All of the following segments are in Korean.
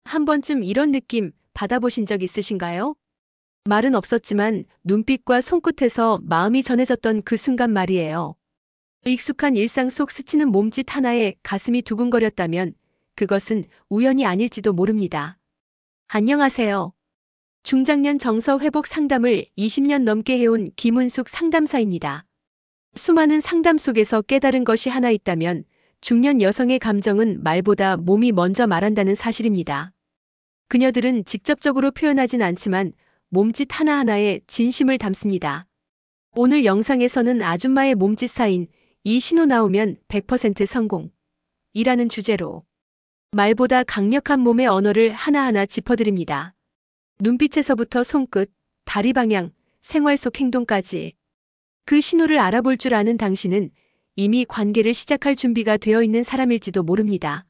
한 번쯤 이런 느낌 받아보신 적 있으신가요? 말은 없었지만 눈빛과 손끝에서 마음이 전해졌던 그 순간 말이에요. 익숙한 일상 속 스치는 몸짓 하나에 가슴이 두근거렸다면 그것은 우연이 아닐지도 모릅니다. 안녕하세요. 중장년 정서 회복 상담을 20년 넘게 해온 김은숙 상담사입니다. 수많은 상담 속에서 깨달은 것이 하나 있다면 중년 여성의 감정은 말보다 몸이 먼저 말한다는 사실입니다. 그녀들은 직접적으로 표현하진 않지만 몸짓 하나하나에 진심을 담습니다. 오늘 영상에서는 아줌마의 몸짓 사인 이 신호 나오면 100% 성공 이라는 주제로 말보다 강력한 몸의 언어를 하나하나 짚어드립니다. 눈빛에서부터 손끝, 다리 방향, 생활 속 행동까지 그 신호를 알아볼 줄 아는 당신은 이미 관계를 시작할 준비가 되어 있는 사람일지도 모릅니다.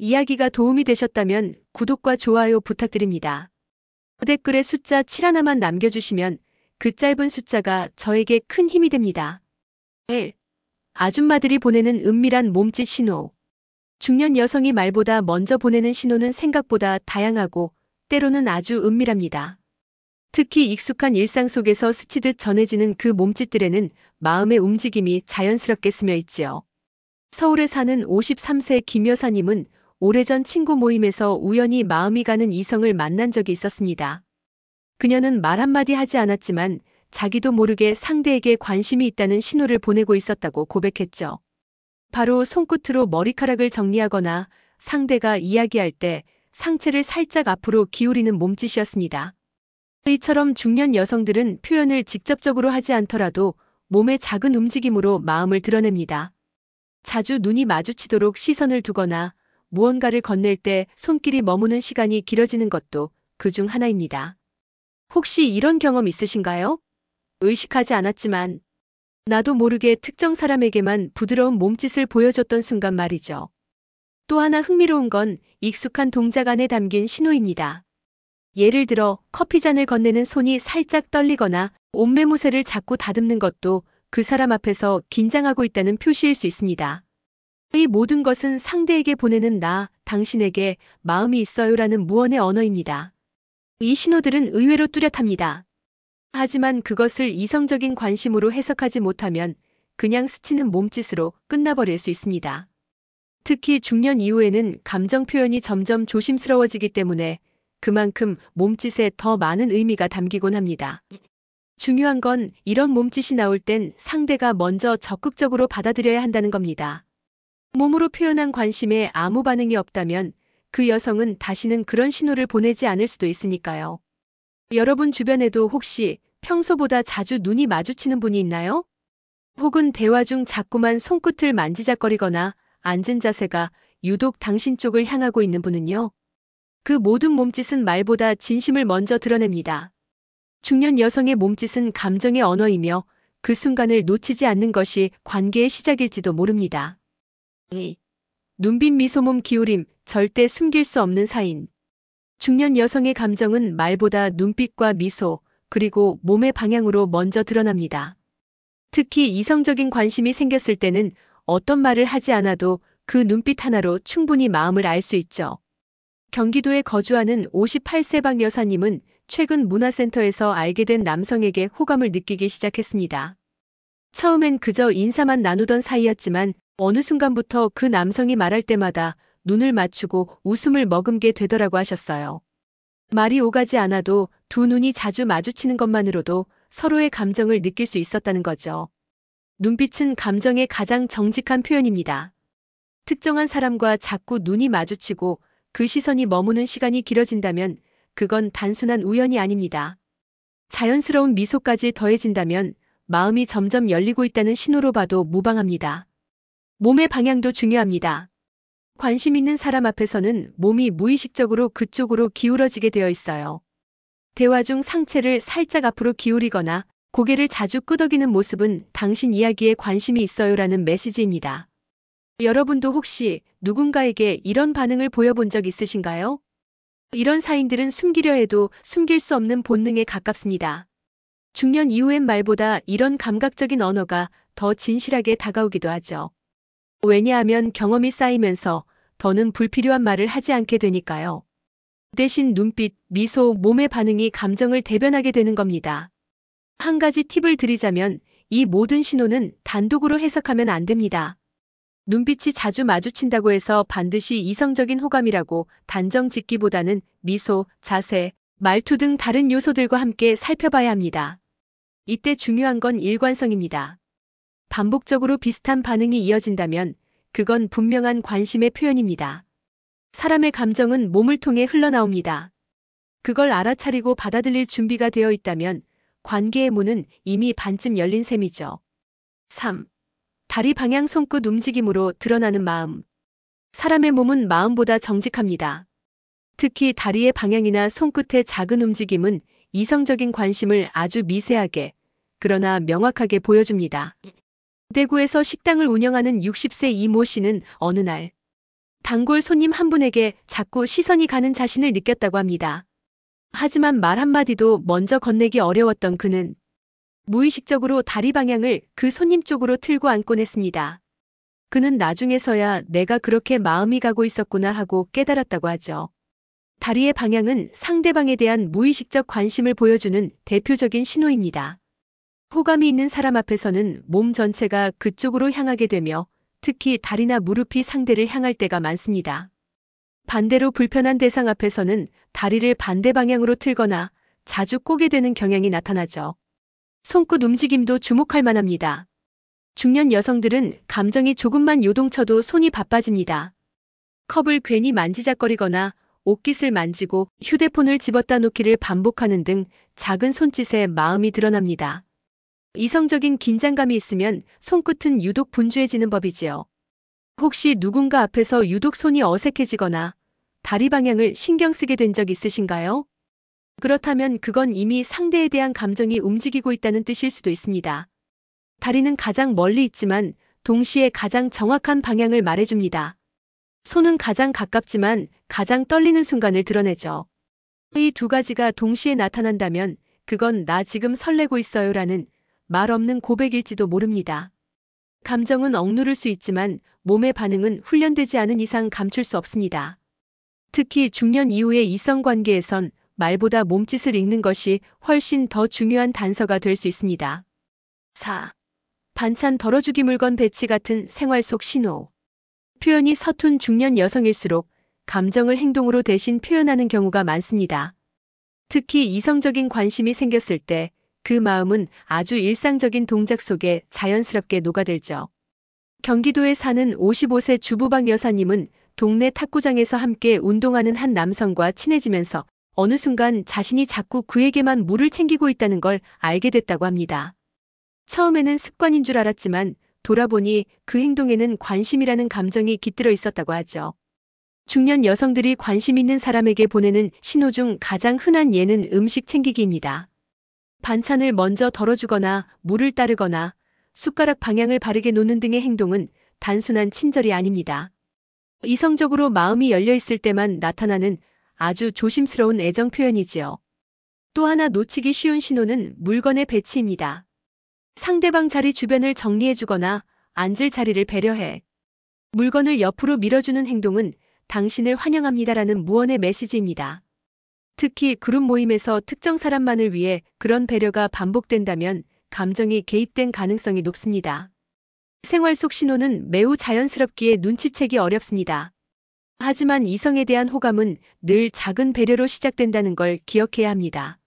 이야기가 도움이 되셨다면 구독과 좋아요 부탁드립니다. 댓글에 숫자 7 하나만 남겨주시면 그 짧은 숫자가 저에게 큰 힘이 됩니다. 1. 아줌마들이 보내는 은밀한 몸짓 신호. 중년 여성이 말보다 먼저 보내는 신호는 생각보다 다양하고 때로는 아주 은밀합니다. 특히 익숙한 일상 속에서 스치듯 전해지는 그 몸짓들에는 마음의 움직임이 자연스럽게 스며 있지요. 서울에 사는 53세 김 여사님은 오래전 친구 모임에서 우연히 마음이 가는 이성을 만난 적이 있었습니다. 그녀는 말 한마디 하지 않았지만 자기도 모르게 상대에게 관심이 있다는 신호를 보내고 있었다고 고백했죠. 바로 손끝으로 머리카락을 정리하거나 상대가 이야기할 때 상체를 살짝 앞으로 기울이는 몸짓이었습니다. 이처럼 중년 여성들은 표현을 직접적으로 하지 않더라도 몸의 작은 움직임으로 마음을 드러냅니다. 자주 눈이 마주치도록 시선을 두거나 무언가를 건넬 때 손길이 머무는 시간이 길어지는 것도 그중 하나입니다. 혹시 이런 경험 있으신가요? 의식하지 않았지만 나도 모르게 특정 사람에게만 부드러운 몸짓을 보여줬던 순간 말이죠. 또 하나 흥미로운 건 익숙한 동작 안에 담긴 신호입니다. 예를 들어 커피잔을 건네는 손이 살짝 떨리거나 옷매무새를 자꾸 다듬는 것도 그 사람 앞에서 긴장하고 있다는 표시일 수 있습니다. 이 모든 것은 상대에게 보내는 나, 당신에게 마음이 있어요라는 무언의 언어입니다. 이 신호들은 의외로 뚜렷합니다. 하지만 그것을 이성적인 관심으로 해석하지 못하면 그냥 스치는 몸짓으로 끝나버릴 수 있습니다. 특히 중년 이후에는 감정 표현이 점점 조심스러워지기 때문에 그만큼 몸짓에 더 많은 의미가 담기곤 합니다. 중요한 건 이런 몸짓이 나올 땐 상대가 먼저 적극적으로 받아들여야 한다는 겁니다. 몸으로 표현한 관심에 아무 반응이 없다면 그 여성은 다시는 그런 신호를 보내지 않을 수도 있으니까요. 여러분 주변에도 혹시 평소보다 자주 눈이 마주치는 분이 있나요? 혹은 대화 중 자꾸만 손끝을 만지작거리거나 앉은 자세가 유독 당신 쪽을 향하고 있는 분은요? 그 모든 몸짓은 말보다 진심을 먼저 드러냅니다. 중년 여성의 몸짓은 감정의 언어이며 그 순간을 놓치지 않는 것이 관계의 시작일지도 모릅니다. 2. 눈빛 미소 몸 기울임, 절대 숨길 수 없는 사인. 중년 여성의 감정은 말보다 눈빛과 미소, 그리고 몸의 방향으로 먼저 드러납니다. 특히 이성적인 관심이 생겼을 때는 어떤 말을 하지 않아도 그 눈빛 하나로 충분히 마음을 알 수 있죠. 경기도에 거주하는 58세 박 여사님은 최근 문화센터에서 알게 된 남성에게 호감을 느끼기 시작했습니다. 처음엔 그저 인사만 나누던 사이였지만 어느 순간부터 그 남성이 말할 때마다 눈을 맞추고 웃음을 머금게 되더라고 하셨어요. 말이 오가지 않아도 두 눈이 자주 마주치는 것만으로도 서로의 감정을 느낄 수 있었다는 거죠. 눈빛은 감정의 가장 정직한 표현입니다. 특정한 사람과 자꾸 눈이 마주치고 그 시선이 머무는 시간이 길어진다면 그건 단순한 우연이 아닙니다. 자연스러운 미소까지 더해진다면 마음이 점점 열리고 있다는 신호로 봐도 무방합니다. 몸의 방향도 중요합니다. 관심 있는 사람 앞에서는 몸이 무의식적으로 그쪽으로 기울어지게 되어 있어요. 대화 중 상체를 살짝 앞으로 기울이거나 고개를 자주 끄덕이는 모습은 당신 이야기에 관심이 있어요라는 메시지입니다. 여러분도 혹시 누군가에게 이런 반응을 보여본 적 있으신가요? 이런 사인들은 숨기려 해도 숨길 수 없는 본능에 가깝습니다. 중년 이후엔 말보다 이런 감각적인 언어가 더 진실하게 다가오기도 하죠. 왜냐하면 경험이 쌓이면서 더는 불필요한 말을 하지 않게 되니까요. 대신 눈빛, 미소, 몸의 반응이 감정을 대변하게 되는 겁니다. 한 가지 팁을 드리자면 이 모든 신호는 단독으로 해석하면 안 됩니다. 눈빛이 자주 마주친다고 해서 반드시 이성적인 호감이라고 단정 짓기보다는 미소, 자세, 말투 등 다른 요소들과 함께 살펴봐야 합니다. 이때 중요한 건 일관성입니다. 반복적으로 비슷한 반응이 이어진다면 그건 분명한 관심의 표현입니다. 사람의 감정은 몸을 통해 흘러나옵니다. 그걸 알아차리고 받아들일 준비가 되어 있다면 관계의 문은 이미 반쯤 열린 셈이죠. 3. 다리 방향 손끝 움직임으로 드러나는 마음. 사람의 몸은 마음보다 정직합니다. 특히 다리의 방향이나 손끝의 작은 움직임은 이성적인 관심을 아주 미세하게, 그러나 명확하게 보여줍니다. 대구에서 식당을 운영하는 60세 이모 씨는 어느 날 단골 손님 한 분에게 자꾸 시선이 가는 자신을 느꼈다고 합니다. 하지만 말 한마디도 먼저 건네기 어려웠던 그는 무의식적으로 다리 방향을 그 손님 쪽으로 틀고 앉곤 했습니다. 그는 나중에서야 내가 그렇게 마음이 가고 있었구나 하고 깨달았다고 하죠. 다리의 방향은 상대방에 대한 무의식적 관심을 보여주는 대표적인 신호입니다. 호감이 있는 사람 앞에서는 몸 전체가 그쪽으로 향하게 되며 특히 다리나 무릎이 상대를 향할 때가 많습니다. 반대로 불편한 대상 앞에서는 다리를 반대 방향으로 틀거나 자주 꼬게 되는 경향이 나타나죠. 손끝 움직임도 주목할 만합니다. 중년 여성들은 감정이 조금만 요동쳐도 손이 바빠집니다. 컵을 괜히 만지작거리거나 옷깃을 만지고 휴대폰을 집었다 놓기를 반복하는 등 작은 손짓에 마음이 드러납니다. 이성적인 긴장감이 있으면 손끝은 유독 분주해지는 법이지요. 혹시 누군가 앞에서 유독 손이 어색해지거나 다리 방향을 신경 쓰게 된 적 있으신가요? 그렇다면 그건 이미 상대에 대한 감정이 움직이고 있다는 뜻일 수도 있습니다. 다리는 가장 멀리 있지만 동시에 가장 정확한 방향을 말해줍니다. 손은 가장 가깝지만 가장 떨리는 순간을 드러내죠. 이 두 가지가 동시에 나타난다면 그건 나 지금 설레고 있어요라는 말 없는 고백일지도 모릅니다. 감정은 억누를 수 있지만 몸의 반응은 훈련되지 않은 이상 감출 수 없습니다. 특히 중년 이후의 이성관계에선 말보다 몸짓을 읽는 것이 훨씬 더 중요한 단서가 될 수 있습니다. 4. 반찬 덜어주기 물건 배치 같은 생활 속 신호. 표현이 서툰 중년 여성일수록 감정을 행동으로 대신 표현하는 경우가 많습니다. 특히 이성적인 관심이 생겼을 때 그 마음은 아주 일상적인 동작 속에 자연스럽게 녹아들죠. 경기도에 사는 55세 주부박 여사님은 동네 탁구장에서 함께 운동하는 한 남성과 친해지면서 어느 순간 자신이 자꾸 그에게만 물을 챙기고 있다는 걸 알게 됐다고 합니다. 처음에는 습관인 줄 알았지만 돌아보니 그 행동에는 관심이라는 감정이 깃들어 있었다고 하죠. 중년 여성들이 관심 있는 사람에게 보내는 신호 중 가장 흔한 예는 음식 챙기기입니다. 반찬을 먼저 덜어주거나 물을 따르거나 숟가락 방향을 바르게 놓는 등의 행동은 단순한 친절이 아닙니다. 이성적으로 마음이 열려 있을 때만 나타나는 아주 조심스러운 애정 표현이지요. 또 하나 놓치기 쉬운 신호는 물건의 배치입니다. 상대방 자리 주변을 정리해주거나 앉을 자리를 배려해 물건을 옆으로 밀어주는 행동은 당신을 환영합니다라는 무언의 메시지입니다. 특히 그룹 모임에서 특정 사람만을 위해 그런 배려가 반복된다면 감정이 개입된 가능성이 높습니다. 생활 속 신호는 매우 자연스럽기에 눈치채기 어렵습니다. 하지만 이성에 대한 호감은 늘 작은 배려로 시작된다는 걸 기억해야 합니다.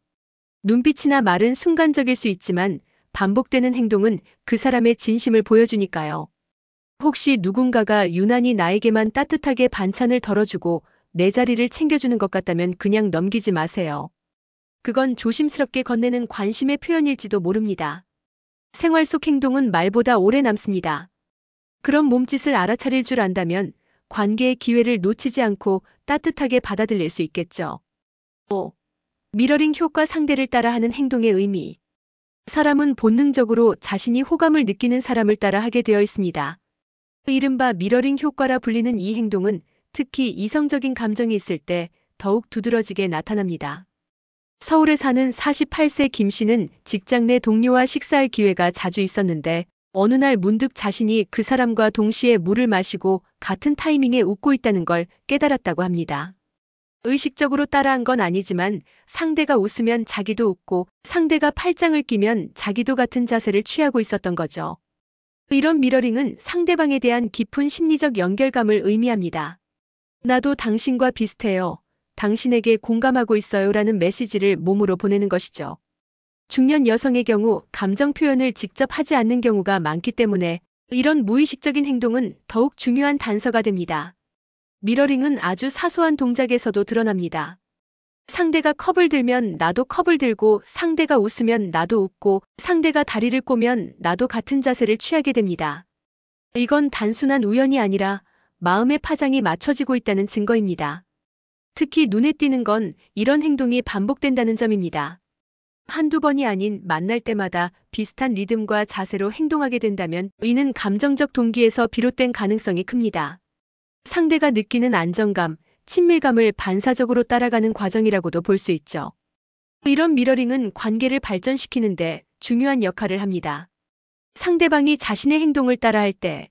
눈빛이나 말은 순간적일 수 있지만 반복되는 행동은 그 사람의 진심을 보여주니까요. 혹시 누군가가 유난히 나에게만 따뜻하게 반찬을 덜어주고 내 자리를 챙겨주는 것 같다면 그냥 넘기지 마세요. 그건 조심스럽게 건네는 관심의 표현일지도 모릅니다. 생활 속 행동은 말보다 오래 남습니다. 그런 몸짓을 알아차릴 줄 안다면 관계의 기회를 놓치지 않고 따뜻하게 받아들일 수 있겠죠. 5. 미러링 효과 상대를 따라하는 행동의 의미. 사람은 본능적으로 자신이 호감을 느끼는 사람을 따라 하게 되어 있습니다. 이른바 미러링 효과라 불리는 이 행동은 특히 이성적인 감정이 있을 때 더욱 두드러지게 나타납니다. 서울에 사는 48세 김 씨는 직장 내 동료와 식사할 기회가 자주 있었는데 어느 날 문득 자신이 그 사람과 동시에 물을 마시고 같은 타이밍에 웃고 있다는 걸 깨달았다고 합니다. 의식적으로 따라한 건 아니지만 상대가 웃으면 자기도 웃고 상대가 팔짱을 끼면 자기도 같은 자세를 취하고 있었던 거죠. 이런 미러링은 상대방에 대한 깊은 심리적 연결감을 의미합니다. 나도 당신과 비슷해요. 당신에게 공감하고 있어요. 라는 메시지를 몸으로 보내는 것이죠. 중년 여성의 경우 감정 표현을 직접 하지 않는 경우가 많기 때문에 이런 무의식적인 행동은 더욱 중요한 단서가 됩니다. 미러링은 아주 사소한 동작에서도 드러납니다. 상대가 컵을 들면 나도 컵을 들고, 상대가 웃으면 나도 웃고, 상대가 다리를 꼬면 나도 같은 자세를 취하게 됩니다. 이건 단순한 우연이 아니라 마음의 파장이 맞춰지고 있다는 증거입니다. 특히 눈에 띄는 건 이런 행동이 반복된다는 점입니다. 한두 번이 아닌 만날 때마다 비슷한 리듬과 자세로 행동하게 된다면 이는 감정적 동기에서 비롯된 가능성이 큽니다. 상대가 느끼는 안정감, 친밀감을 반사적으로 따라가는 과정이라고도 볼 수 있죠. 이런 미러링은 관계를 발전시키는데 중요한 역할을 합니다. 상대방이 자신의 행동을 따라할 때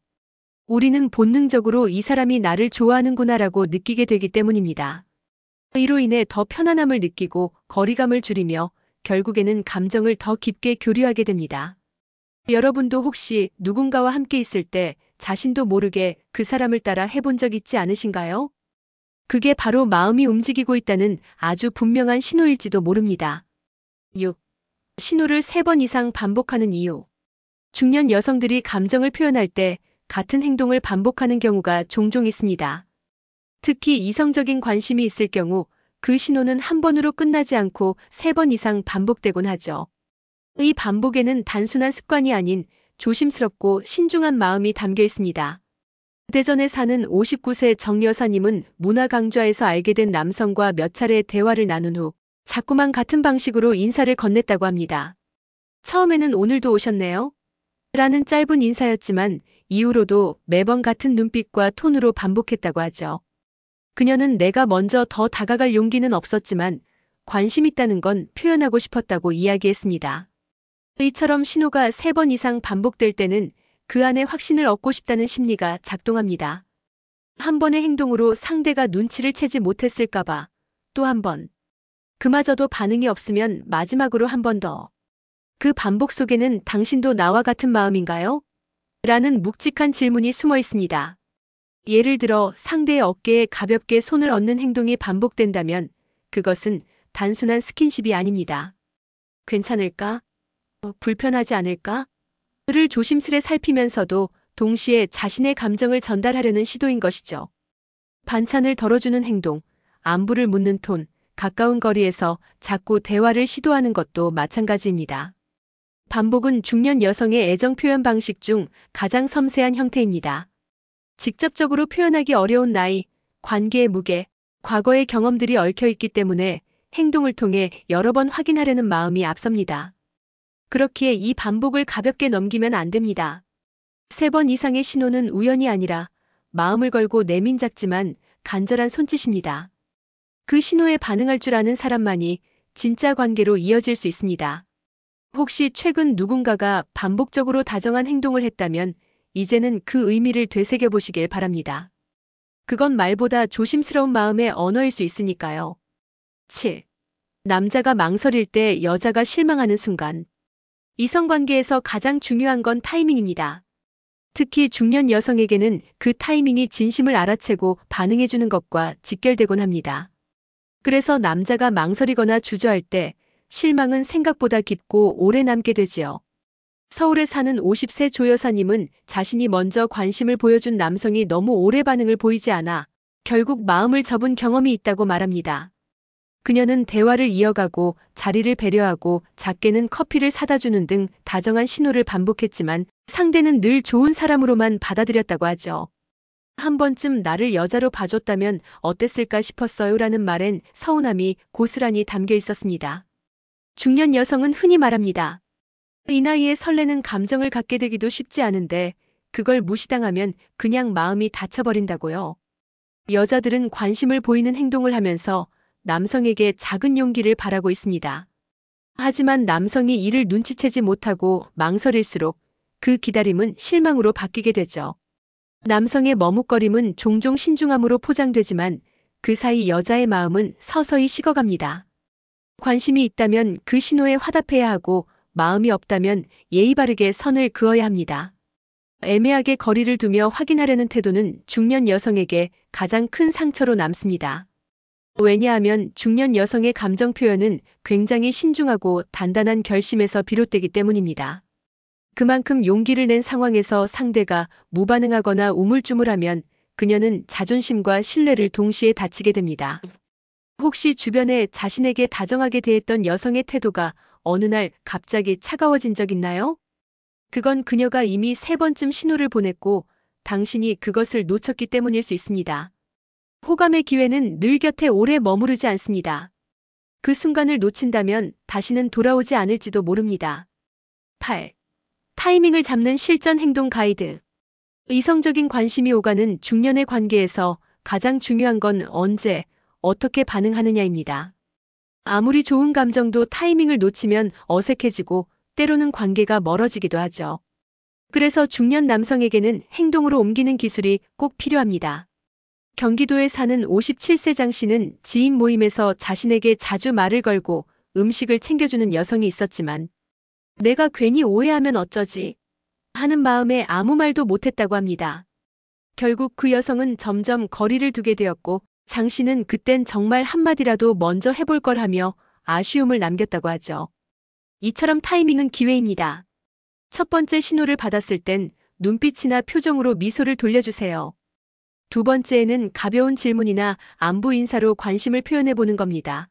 우리는 본능적으로 이 사람이 나를 좋아하는구나라고 느끼게 되기 때문입니다. 이로 인해 더 편안함을 느끼고 거리감을 줄이며 결국에는 감정을 더 깊게 교류하게 됩니다. 여러분도 혹시 누군가와 함께 있을 때 자신도 모르게 그 사람을 따라 해본 적 있지 않으신가요? 그게 바로 마음이 움직이고 있다는 아주 분명한 신호일지도 모릅니다. 6. 신호를 3번 이상 반복하는 이유. 중년 여성들이 감정을 표현할 때 같은 행동을 반복하는 경우가 종종 있습니다. 특히 이성적인 관심이 있을 경우 그 신호는 한 번으로 끝나지 않고 3번 이상 반복되곤 하죠. 이 반복에는 단순한 습관이 아닌 조심스럽고 신중한 마음이 담겨 있습니다. 대전에 사는 59세 정 여사님은 문화강좌에서 알게 된 남성과 몇 차례 대화를 나눈 후 자꾸만 같은 방식으로 인사를 건넸다고 합니다. 처음에는 오늘도 오셨네요? 라는 짧은 인사였지만 이후로도 매번 같은 눈빛과 톤으로 반복했다고 하죠. 그녀는 내가 먼저 더 다가갈 용기는 없었지만 관심 있다는 건 표현하고 싶었다고 이야기했습니다. 이처럼 신호가 3번 이상 반복될 때는 그 안에 확신을 얻고 싶다는 심리가 작동합니다. 한 번의 행동으로 상대가 눈치를 채지 못했을까봐 또 한 번. 그마저도 반응이 없으면 마지막으로 한 번 더. 그 반복 속에는 당신도 나와 같은 마음인가요? 라는 묵직한 질문이 숨어 있습니다. 예를 들어 상대의 어깨에 가볍게 손을 얹는 행동이 반복된다면 그것은 단순한 스킨십이 아닙니다. 괜찮을까? 불편하지 않을까? 를 조심스레 살피면서도 동시에 자신의 감정을 전달하려는 시도인 것이죠. 반찬을 덜어주는 행동, 안부를 묻는 톤, 가까운 거리에서 자꾸 대화를 시도하는 것도 마찬가지입니다. 반복은 중년 여성의 애정 표현 방식 중 가장 섬세한 형태입니다. 직접적으로 표현하기 어려운 나이, 관계의 무게, 과거의 경험들이 얽혀 있기 때문에 행동을 통해 여러 번 확인하려는 마음이 앞섭니다. 그렇기에 이 반복을 가볍게 넘기면 안 됩니다. 3번 이상의 신호는 우연이 아니라 마음을 걸고 내민 작지만 간절한 손짓입니다. 그 신호에 반응할 줄 아는 사람만이 진짜 관계로 이어질 수 있습니다. 혹시 최근 누군가가 반복적으로 다정한 행동을 했다면 이제는 그 의미를 되새겨보시길 바랍니다. 그건 말보다 조심스러운 마음의 언어일 수 있으니까요. 7. 남자가 망설일 때 여자가 실망하는 순간. 이성관계에서 가장 중요한 건 타이밍입니다. 특히 중년 여성에게는 그 타이밍이 진심을 알아채고 반응해주는 것과 직결되곤 합니다. 그래서 남자가 망설이거나 주저할 때 실망은 생각보다 깊고 오래 남게 되지요. 서울에 사는 50세 조 여사님은 자신이 먼저 관심을 보여준 남성이 너무 오래 반응을 보이지 않아 결국 마음을 접은 경험이 있다고 말합니다. 그녀는 대화를 이어가고 자리를 배려하고 작게는 커피를 사다 주는 등 다정한 신호를 반복했지만 상대는 늘 좋은 사람으로만 받아들였다고 하죠. 한 번쯤 나를 여자로 봐줬다면 어땠을까 싶었어요 라는 말엔 서운함이 고스란히 담겨 있었습니다. 중년 여성은 흔히 말합니다. 이 나이에 설레는 감정을 갖게 되기도 쉽지 않은데 그걸 무시당하면 그냥 마음이 닫혀버린다고요. 여자들은 관심을 보이는 행동을 하면서 남성에게 작은 용기를 바라고 있습니다. 하지만 남성이 이를 눈치채지 못하고 망설일수록 그 기다림은 실망으로 바뀌게 되죠. 남성의 머뭇거림은 종종 신중함으로 포장되지만 그 사이 여자의 마음은 서서히 식어갑니다. 관심이 있다면 그 신호에 화답해야 하고 마음이 없다면 예의 바르게 선을 그어야 합니다. 애매하게 거리를 두며 확인하려는 태도는 중년 여성에게 가장 큰 상처로 남습니다. 왜냐하면 중년 여성의 감정 표현은 굉장히 신중하고 단단한 결심에서 비롯되기 때문입니다. 그만큼 용기를 낸 상황에서 상대가 무반응하거나 우물쭈물하면 그녀는 자존심과 신뢰를 동시에 다치게 됩니다. 혹시 주변에 자신에게 다정하게 대했던 여성의 태도가 어느 날 갑자기 차가워진 적 있나요? 그건 그녀가 이미 3번쯤 신호를 보냈고 당신이 그것을 놓쳤기 때문일 수 있습니다. 호감의 기회는 늘 곁에 오래 머무르지 않습니다. 그 순간을 놓친다면 다시는 돌아오지 않을지도 모릅니다. 8. 타이밍을 잡는 실전 행동 가이드. 이성적인 관심이 오가는 중년의 관계에서 가장 중요한 건 언제, 어떻게 반응하느냐입니다. 아무리 좋은 감정도 타이밍을 놓치면 어색해지고 때로는 관계가 멀어지기도 하죠. 그래서 중년 남성에게는 행동으로 옮기는 기술이 꼭 필요합니다. 경기도에 사는 57세 장 씨는 지인 모임에서 자신에게 자주 말을 걸고 음식을 챙겨주는 여성이 있었지만 내가 괜히 오해하면 어쩌지 하는 마음에 아무 말도 못했다고 합니다. 결국 그 여성은 점점 거리를 두게 되었고 장 씨는 그땐 정말 한마디라도 먼저 해볼 걸 하며 아쉬움을 남겼다고 하죠. 이처럼 타이밍은 기회입니다. 첫 번째 신호를 받았을 땐 눈빛이나 표정으로 미소를 돌려주세요. 두 번째에는 가벼운 질문이나 안부 인사로 관심을 표현해보는 겁니다.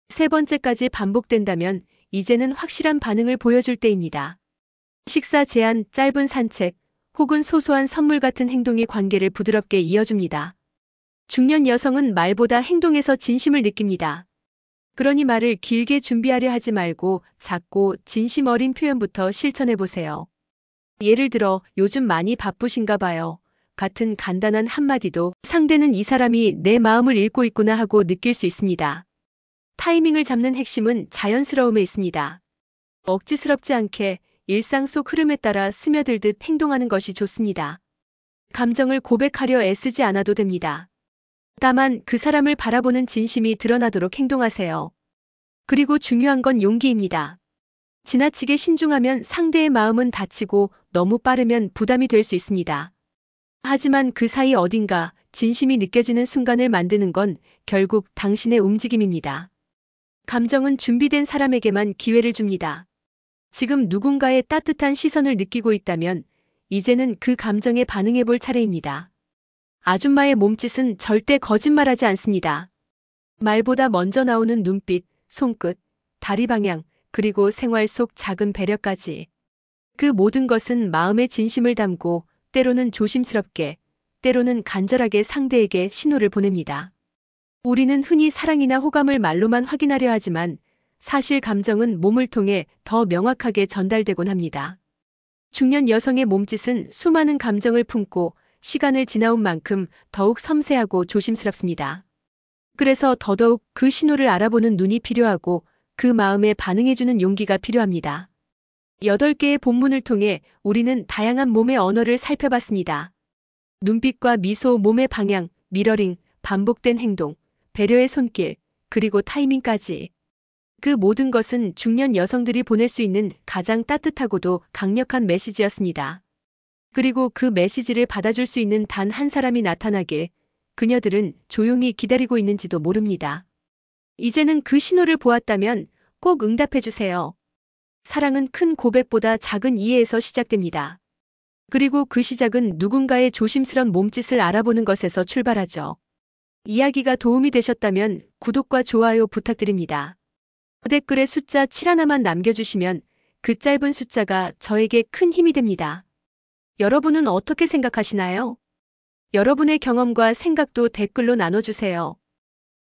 세 번째까지 반복된다면 이제는 확실한 반응을 보여줄 때입니다. 식사 제안, 짧은 산책, 혹은 소소한 선물 같은 행동이 관계를 부드럽게 이어줍니다. 중년 여성은 말보다 행동에서 진심을 느낍니다. 그러니 말을 길게 준비하려 하지 말고 작고 진심 어린 표현부터 실천해보세요. 예를 들어 요즘 많이 바쁘신가 봐요. 같은 간단한 한마디도 상대는 이 사람이 내 마음을 읽고 있구나 하고 느낄 수 있습니다. 타이밍을 잡는 핵심은 자연스러움에 있습니다. 억지스럽지 않게 일상 속 흐름에 따라 스며들듯 행동하는 것이 좋습니다. 감정을 고백하려 애쓰지 않아도 됩니다. 다만 그 사람을 바라보는 진심이 드러나도록 행동하세요. 그리고 중요한 건 용기입니다. 지나치게 신중하면 상대의 마음은 다치고 너무 빠르면 부담이 될 수 있습니다. 하지만 그 사이 어딘가 진심이 느껴지는 순간을 만드는 건 결국 당신의 움직임입니다. 감정은 준비된 사람에게만 기회를 줍니다. 지금 누군가의 따뜻한 시선을 느끼고 있다면 이제는 그 감정에 반응해 볼 차례입니다. 아줌마의 몸짓은 절대 거짓말하지 않습니다. 말보다 먼저 나오는 눈빛, 손끝, 다리 방향, 그리고 생활 속 작은 배려까지. 그 모든 것은 마음의 진심을 담고 때로는 조심스럽게, 때로는 간절하게 상대에게 신호를 보냅니다. 우리는 흔히 사랑이나 호감을 말로만 확인하려 하지만 사실 감정은 몸을 통해 더 명확하게 전달되곤 합니다. 중년 여성의 몸짓은 수많은 감정을 품고 시간을 지나온 만큼 더욱 섬세하고 조심스럽습니다. 그래서 더더욱 그 신호를 알아보는 눈이 필요하고 그 마음에 반응해주는 용기가 필요합니다. 8개의 본문을 통해 우리는 다양한 몸의 언어를 살펴봤습니다. 눈빛과 미소, 몸의 방향, 미러링, 반복된 행동, 배려의 손길, 그리고 타이밍까지. 그 모든 것은 중년 여성들이 보낼 수 있는 가장 따뜻하고도 강력한 메시지였습니다. 그리고 그 메시지를 받아줄 수 있는 단 한 사람이 나타나길 그녀들은 조용히 기다리고 있는지도 모릅니다. 이제는 그 신호를 보았다면 꼭 응답해주세요. 사랑은 큰 고백보다 작은 이해에서 시작됩니다. 그리고 그 시작은 누군가의 조심스런 몸짓을 알아보는 것에서 출발하죠. 이야기가 도움이 되셨다면 구독과 좋아요 부탁드립니다. 댓글에 숫자 7 하나만 남겨주시면 그 짧은 숫자가 저에게 큰 힘이 됩니다. 여러분은 어떻게 생각하시나요? 여러분의 경험과 생각도 댓글로 나눠주세요.